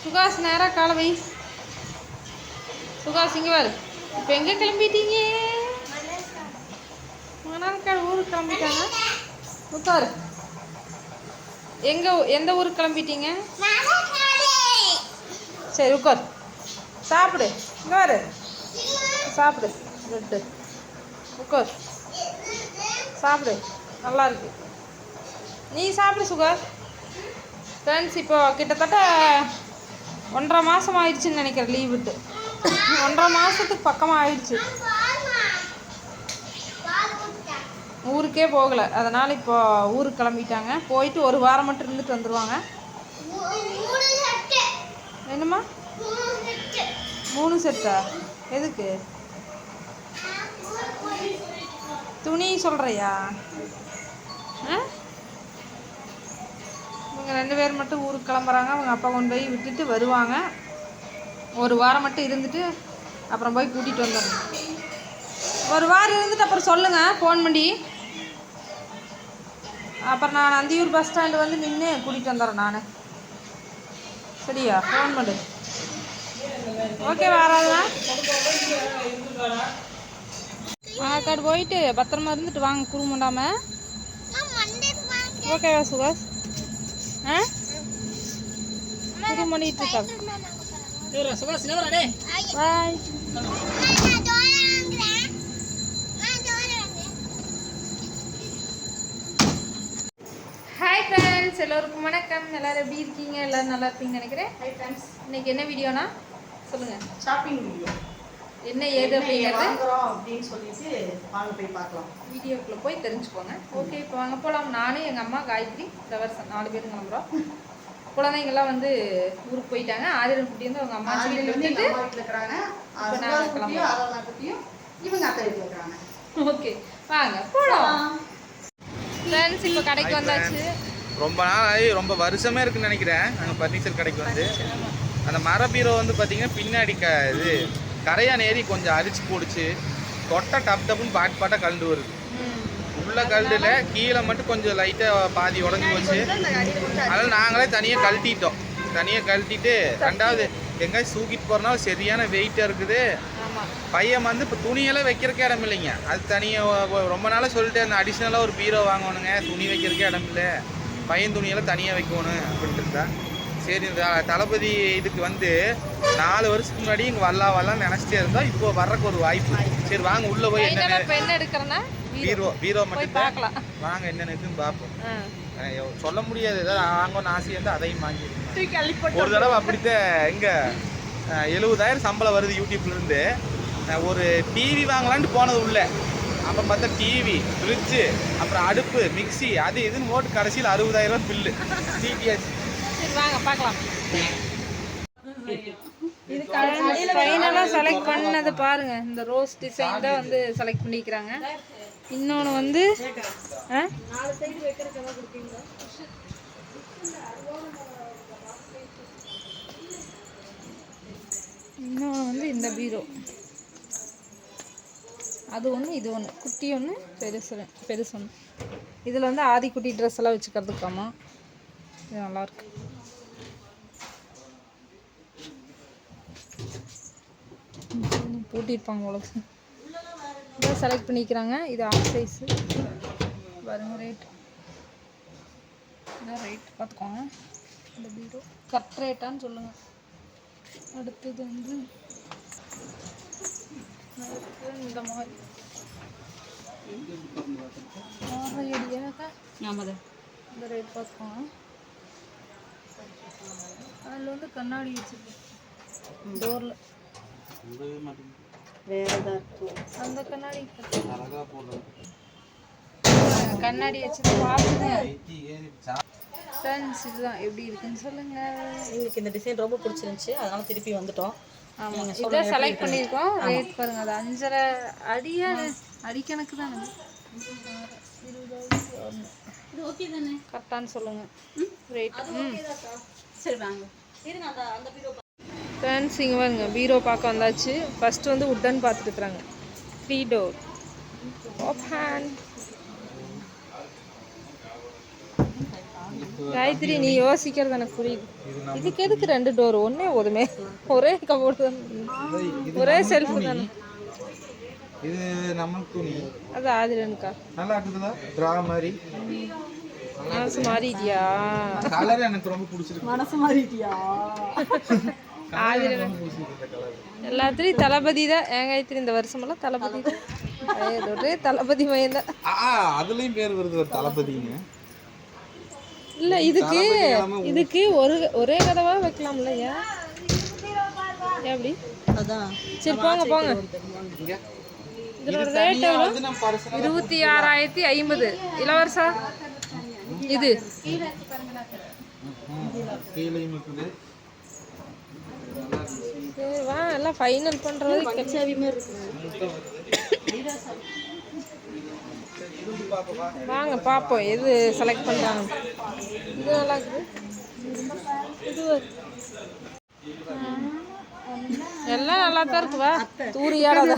சுகாஸ் நேராக காலை வை. சுகாஸ் இங்கே வாரு. இப்போ எங்கே கிளம்பிட்டீங்க? மணார்காடு ஊருக்கு கிளம்பிட்டாங்க. உட்காரு. எந்த ஊருக்கு கிளம்பிட்டீங்க? சரி உட்கார். சாப்பிடு. இங்கே வாரு. சாப்பிடு. லட்டு உட்கார். சாப்பிடு. நல்லா இருக்கு. நீ சாப்பிடு சுகாஸ். ஃப்ரெண்ட்ஸ், இப்போ கிட்டத்தட்ட 1.5 மாதம் ஆயிடுச்சுன்னு நினைக்கிறேன் லீவ் விட்டு. 1.5 மாதத்துக்கு பக்கமாக ஆயிடுச்சு. ஊருக்கே போகலை. அதனால் இப்போ ஊருக்கு கிளம்பிட்டாங்க. போயிட்டு 1 வாரம் மட்டும் இருந்துட்டு வந்துடுவாங்க. என்னம்மா 3 செட்டா? எதுக்கு? துணி சொல்கிறியா? இவங்க 2 பேர் மட்டும் ஊருக்கு கிளம்புறாங்க. அவங்க அப்பா கொண்டு போய் விட்டுட்டு வருவாங்க. 1 வாரம் மட்டும் இருந்துட்டு அப்புறம் போய் கூட்டிகிட்டு வந்துடணும். 1 வாரம் இருந்துட்டு அப்புறம் சொல்லுங்கள் ஃபோன் பண்ணி. அப்புறம் நான் அந்தியூர் பஸ் ஸ்டாண்டு வந்து நின்று கூட்டிகிட்டு வந்துடுறேன் நான். சரியா? ஃபோன் பண்ணு. ஓகே வராதுண்ணா. மணார்காடு போயிட்டு பத்திரமா இருந்துட்டு வாங்க குறுமண்டாமல். ஓகேவா சுகாஸ்? குரு பண்ணிட்டு இருக்காங்க. பாய். ஹாய் ஃப்ரெண்ட்ஸ், எல்லோருக்கும் வணக்கம். எல்லோரும் எப்படி இருக்கீங்க? எல்லோரும் நல்லா இருப்பீங்கன்னு நினைக்கிறேன். ஹாய் ஃப்ரெண்ட்ஸ், இன்றைக்கி என்ன வீடியோனா சொல்லுங்கள். Shopping video. என்ன ஏது அப்படிங்கிறது அப்படின்னு சொல்லிட்டு வாங்க போய் பார்க்கலாம். வீடியோக்குள்ளே போய் தெரிஞ்சுக்கோங்க. ஓகே, இப்போ வாங்க போகலாம். நானும் எங்கள் அம்மா காயத்ரி தவர்சன் 4 பேரும் கிளம்புறோம். குழந்தைங்கள்லாம் வந்து ஊருக்கு போயிட்டாங்க. ஆதிரன் குட்டி வந்து அவங்க அம்மா வீட்டில் வீட்டில் இருக்கிறாங்க. இப்போ நான் கிளம்புறோம். இவங்க அத்தை வீட்டில் இருக்கிறாங்க. ஓகே வாங்க போகலாம். ஃப்ரெண்ட்ஸ், இப்போ கடைக்கு வந்தாச்சு. ரொம்ப நாள் ஆகி, ரொம்ப வருஷமே இருக்குன்னு நினைக்கிறேன். நாங்கள் ஃபர்னிச்சர் கடைக்கு வந்து அந்த மர பீரோ வந்து பார்த்தீங்கன்னா பின்னாடி இது கரையான் ஏறி கொஞ்சம் அரிச்சு போடுச்சு. தொட்டை டப்புன்னு பாட்டாக கலண்டு வருது. உள்ள கல்டுல கீழே மட்டும் கொஞ்சம் லைட்டாக பாதி உடஞ்சி போச்சு. அதனால் நாங்களே தனியாக கழட்டிட்டு 2வது எங்கேயாச்சும் தூக்கிட்டு போகிறனால சரியான வெயிட்டாக இருக்குது. பையன் வந்து இப்போ துணியெல்லாம் வைக்கிறக்கே இடம் இல்லைங்க. அது தனியாக ரொம்ப நாளாக சொல்லிட்டு அந்த அடிஷ்னலாக ஒரு பீரோ வாங்கணுங்க. துணி வைக்கிறக்கே இடம் இல்லை, பையன் துணியெல்லாம் தனியாக வைக்கணும் அப்படின்ட்டு இருந்தா. சரி, தளபதி இதுக்கு வந்து 4 வருஷத்துக்கு முன்னாடி இங்கே வரலாம் நினச்சிட்டே இருந்தால் இப்போ வர்றக்கு ஒரு வாய்ப்பு. சரி வாங்க உள்ளே போய் என்ன எடுக்கிறேன்னா பீரோ மட்டும் பார்க்கலாம். வாங்க என்னென்ன இருக்குன்னு பார்ப்போம். சொல்ல முடியாது, ஏதாவது வாங்கணும்னு ஆசையாக இருந்தால் அதையும் வாங்கி. ஒரு தடவை அப்படித்தான் இங்கே 70,000 சம்பளம் வருது யூடியூப்லேருந்து. ஒரு டிவி வாங்கலான்ட்டு போனது உள்ள. அப்போ பார்த்தா டிவி, ஃப்ரிட்ஜு, அப்புறம் அடுப்பு, மிக்சி, அது இதுன்னு போட்டு கடைசியில் 60,000 பில்லு சிடிஎஸ். சரி வாங்க பார்க்கலாம். இது ஃபைனலாக செலக்ட் பண்ணது பாருங்க. இந்த ரோஸ் டிசைன் தான் வந்து செலக்ட் பண்ணிக்கிறாங்க. இன்னொன்று வந்து இந்த பீரோ. அது ஒன்று, இது ஒன்று, குட்டி ஒன்று, பெருசு ஒன்று. இதில் வந்து ஆதி குட்டி ட்ரெஸ் எல்லாம் வச்சுக்கிறதுக்காமா. இது நல்லாயிருக்கு. பூட்டியிருப்பாங்க உங்களுக்கு. இதான் செலக்ட் பண்ணிக்கிறாங்க. இது ஆஃப் சைஸு பாருங்க. ரேட் பார்த்துக்கோங்க. இந்த பீரோ கரெக்ட் ரேட்டான்னு சொல்லுங்கள். அடுத்தது வந்து இந்த மாதிரி இந்த ரேட் பார்த்துக்கோங்க. அதில் வந்து கண்ணாடி வச்சுருக்கேன் டோரில். அந்த கண்ணாடி வச்சு பார்த்துங்க ஃப்ரெண்ட்ஸ். இதுதான் எப்படி இருக்குன்னு சொல்லுங்கள். எங்களுக்கு இந்த டிசைன் ரொம்ப பிடிச்சிருந்துச்சி, அதனால திருப்பி வந்துட்டோம். ஆமாம், இதான் செலக்ட் பண்ணியிருக்கோம். ரேட் பாருங்கள். அது 5.5 அடிக்கணக்கு தான். 20,000 இது ஓகே தானே? கரெக்டானு சொல்லுங்கள் ரேட். சரி வாங்க. ஃப்ரெண்ட்ஸ், இங்கே பாருங்க பீரோ பார்க்க வந்தாச்சு. ஃபஸ்ட்டு வந்து உட்டன் பார்த்துட்டு இருக்கிறாங்க. 3 டோர் ஓப்பன். காயத்ரி நீ யோசிக்கிறது எனக்கு புரியுது. இதுக்கு எதுக்கு 2 டோர்? ஒன்றே போதுமே. ஒரே கபோர்டு தான், ஒரே செல்ஃபு தானே. இது நம்ம துணி அது ஆதிரனுக்கா நல்லா இருக்குதுல, ட்ரா மாதிரி. மனசு மாறிட்டியா? கலர் எனக்கு ரொம்ப பிடிச்சிருக்கு. மனசு மாறிட்டியா? ஆதிரன் எல்லாத்துலேயும் தளபதி தான். ஏன் காயத்ரி இந்த வருஷமெல்லாம் தளபதி தான். ஒரே தளபதி மயம் தான். அதுலயும் பேர் வருது ஒரு தளபதிங்க. இல்லை இதுக்கு ஒரே கதவா வைக்கலாம்ல? ஏன் எப்படி? அதான் சரி போங்க. இதோட ரேட் எவ்வளோ? 26,050 இளவரசா. இது சரி வா, எல்லாம் ஃபைனல் பண்ணுறது. வாங்க பார்ப்போம் எது செலக்ட் பண்ணுறாங்க. இது நல்லா இருக்குது. இது எல்லாம் நல்லா தான் இருக்கு. வா தூரியாடாத.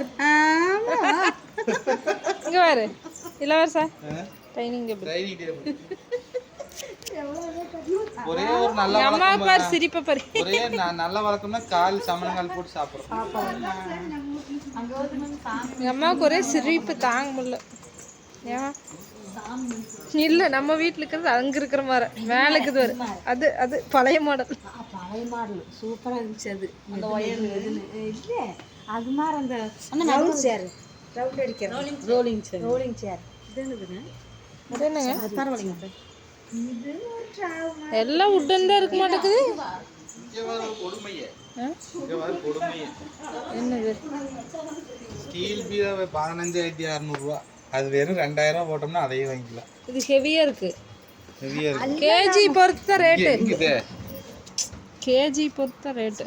இங்கே பாரு இளவரசா, டைனிங் டேபிள். ஒரே ஒரு நல்ல அம்மா பாரு சிரிப்பை பாரு. ஒரே நல்ல வழக்கம்னா கால் சமணங்கால் போட்டு சாப்பிட்றோம். எங்கள் அம்மாவுக்கு ஒரே சிரிப்பு தாங்க முடியல. ஏன் இல்லை, நம்ம வீட்டில் இருக்கிறது அங்கே இருக்கிற மாதிரி மேலே இருக்குது வரு. அது பழைய மாடல். சூப்பராக இருந்துச்சு. அது அந்த ஒயர் இல்லை, அது மாதிரி அந்த ரவுண்ட் சேர், ரவுண்ட் அடிக்கிற ரோலிங் சேர். இது என்னதுங்க? அது என்னங்க? பரவாயில்லைங்க. எல்லாம் உட்டன் தான் இருக்க மாட்டேங்குது. என்னது? ஸ்டீல் பீரோ 15,600 அது வெறும் 2,000 போட்டோம்னா அதையே வாங்கிக்கலாம். இது ஹெவியா இருக்கு. ஹெவியா இருக்கு. கேஜி பொறுத்த ரேட்டு. இது கேஜி பொறுத்த ரேட்டு.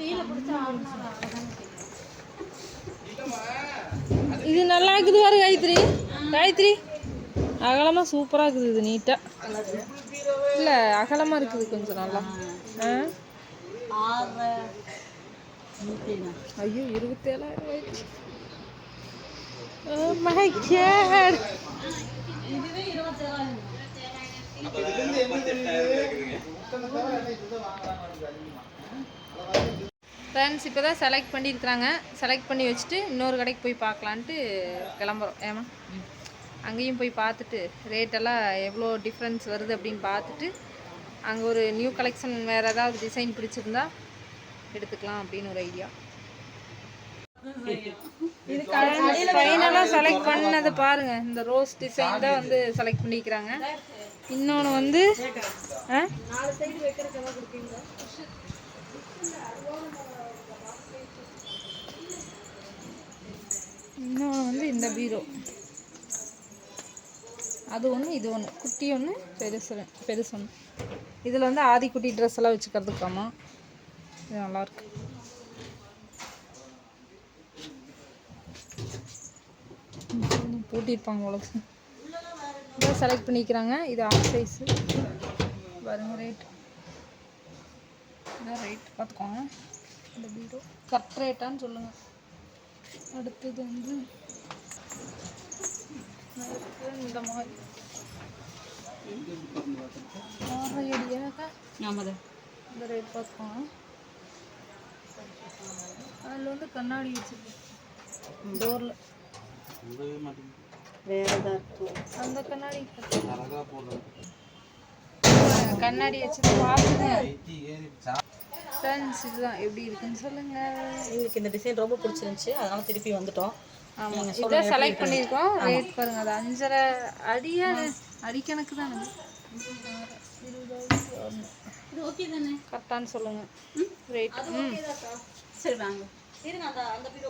இது நல்லா இருக்குது பாரு காயத்ரி. அகலமாக சூப்பராக இருக்குது. இது நீட்டாக இல்லை, அகலமாக இருக்குது கொஞ்சம் நல்லா. ஐயோ 27,000 ஆயிடுச்சு. Oh my God. ஃப்ரெண்ட்ஸ் இப்போ தான் செலக்ட் பண்ணியிருக்கிறாங்க. செலக்ட் பண்ணி வச்சுட்டு இன்னொரு கடைக்கு போய் பார்க்கலான்ட்டு கிளம்புறோம். ஏமா அங்கேயும் போய் பார்த்துட்டு ரேட்டெல்லாம் எவ்வளோ டிஃப்ரென்ஸ் வருது அப்படின்னு பார்த்துட்டு அங்கே ஒரு நியூ கலெக்ஷன் வேறு ஏதாவது டிசைன் பிடிச்சிருந்தா எடுத்துக்கலாம் அப்படின்னு ஒரு ஐடியா. ஃபைனலாக செலக்ட் பண்ணது பாருங்கள், இந்த ரோஸ் டிசைன் தான் வந்து செலக்ட் பண்ணிக்கிறாங்க. இன்னொன்று வந்து இந்த பீரோ, அது ஒன்று இது ஒன்று, குட்டி ஒன்று பெருசு ஒன்று. இதில் வந்து ஆதிக்குட்டி ட்ரெஸ் எல்லாம் வச்சுக்கிறதுக்காமா. இது நல்லாயிருக்கு. பூட்டியிருப்பாங்க உங்களுக்கு. இதை செலக்ட் பண்ணிக்கிறாங்க. இது ஆஃப் சைஸு பாருங்க. ரேட் இதான் ரேட் பார்த்துக்கோங்க. இந்த பீரோ கரெக்ட் ரேட்டான்னு சொல்லுங்கள். அடுத்தது வந்து இந்த மாதிரி 6 அடியாக இந்த ரேட் பார்த்துக்கோங்க. அதில் வந்து கண்ணாடி வச்சுருக்கு டோரில். அந்த கண்ணாடி கண்ணாடி வச்சு பார்த்துங்க ஃப்ரெண்ட்ஸ். இதுதான் எப்படி இருக்குன்னு சொல்லுங்க. எங்களுக்கு இந்த டிசைன் ரொம்ப பிடிச்சிருந்துச்சு, அதனால திருப்பி வந்துட்டோம். ஆமாம், இதை செலக்ட் பண்ணியிருக்கோம். ரேட் பாருங்க, அது 5.5 அடிக்கணக்கு தானே. 20,000 இது ஓகே தானே? கரெக்டானு சொல்லுங்க ரேட். சரி வாங்க. இருங்க, அந்த பீரோ